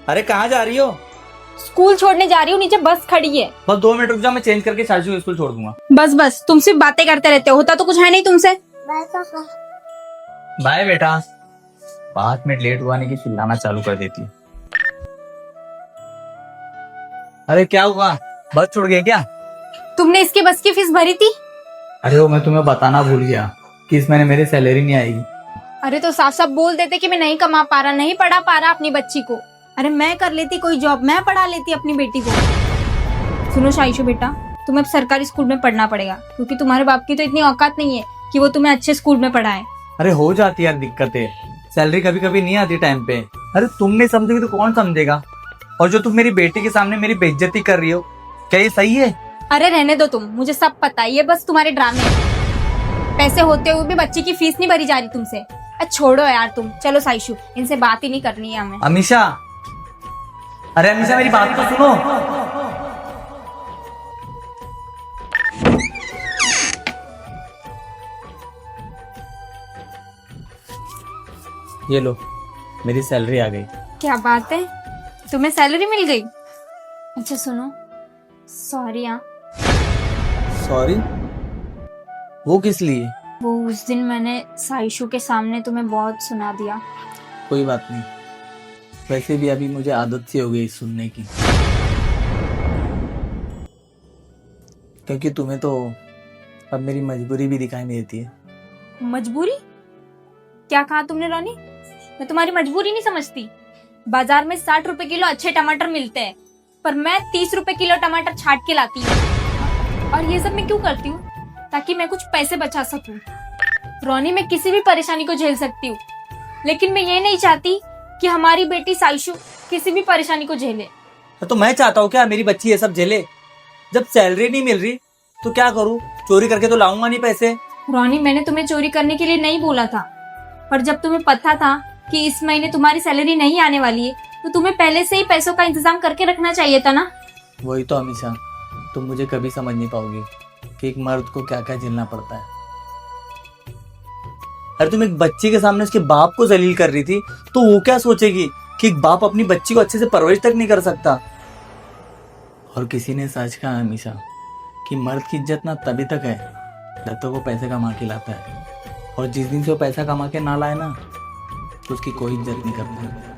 अरे कहाँ जा रही हो? स्कूल छोड़ने जा रही हूँ, नीचे बस खड़ी है। बस 2 मिनट रुक जाओ, मैं चेंज करके साइशु को स्कूल छोड़ दूंगा। बस बस, तुम सिर्फ बातें करते रहते हो, होता तो कुछ है नहीं तुमसे। बाय बेटा। 5 मिनट लेट हुआ नहीं कि चिल्लाना चालू कर देती है। अरे क्या हुआ, बस छूट गई क्या? तुमने इसके बस की फीस भरी थी? अरे वो मैं तुम्हें बताना भूल गया कि इस महीने मेरी सैलरी नहीं आएगी। अरे तो साफ साफ बोल देते कि मैं नहीं कमा पा रहा, नहीं पढ़ा पा रहा अपनी बच्ची को। अरे मैं कर लेती कोई जॉब, मैं पढ़ा लेती अपनी बेटी को। सुनो शाइशु बेटा, तुम्हें अब सरकारी स्कूल में पढ़ना पड़ेगा, क्योंकि तुम्हारे बाप की तो इतनी औकात नहीं है कि वो तुम्हें अच्छे स्कूल में पढ़ाए। अरे हो जाती है यार दिक्कतें, सैलरी कभी कभी नहीं आती टाइम पे। अरे तुम नहीं समझोगी तो कौन समझेगा? और जो तुम मेरी बेटी के सामने मेरी बेइज्जती कर रही हो, क्या ये सही है? अरे रहने दो तुम, मुझे सब पता है, ये बस तुम्हारे ड्रामे हैं। पैसे होते हुए भी बच्ची की फीस नहीं भरी जा रही तुमसे। अरे छोड़ो यार तुम, चलो साइशु, इनसे बात ही नहीं करनी है हमें। अमीशा, अरे अमीशा मेरी बात तो सुनो। ये लो, मेरी सैलरी आ गई। क्या बात है, तुम्हें सैलरी मिल गई? अच्छा सुनो, सॉरी। हाँ, सॉरी? वो किस लिए? वो उस दिन मैंने साइशु के सामने तुम्हें बहुत सुना दिया। कोई बात नहीं, वैसे भी अभी मुझे आदत सी हो गई सुनने की, क्योंकि तुम्हें तो अब मेरी मजबूरी भी दिखाई नहीं देती है। मजबूरी? क्या कहा तुमने रोनी? मैं तुम्हारी मजबूरी नहीं समझती। बाजार में 60 रुपए किलो अच्छे टमाटर मिलते हैं, पर मैं 30 रुपए किलो टमाटर छाट के लाती हूँ। और ये सब मैं क्यों करती हूँ? ताकि मैं कुछ पैसे बचा सकूं। रोनी, मैं किसी भी परेशानी को झेल सकती हूँ, लेकिन मैं ये नहीं चाहती कि हमारी बेटी साइशु किसी भी परेशानी को झेले। तो मैं चाहता हूँ क्या मेरी बच्ची ये सब झेले? जब सैलरी नहीं मिल रही तो क्या करूँ? चोरी करके तो लाऊंगा नहीं पैसे। रोनी, मैंने तुम्हें चोरी करने के लिए नहीं बोला था, पर जब तुम्हें पता था कि इस महीने तुम्हारी सैलरी नहीं आने वाली है, तो तुम्हें पहले से ही पैसों का इंतजाम करके रखना चाहिए था ना। वही तो अमीशा, तुम मुझे कभी समझ नहीं पाओगी कि एक मर्द को क्या क्या झेलना पड़ता है। अरे तुम एक बच्ची के सामने उसके बाप को जलील कर रही थी, तो वो क्या सोचेगी कि एक बाप अपनी बच्ची को अच्छे से परवरिश तक नहीं कर सकता। और किसी ने सच कहा अमीशा कि मर्द की इज्जत ना तभी तक है जब तक वो पैसे कमा के लाता है, और जिस दिन से वो पैसा कमा के ना लाए ना, तो उसकी कोई इज्जत नहीं करता।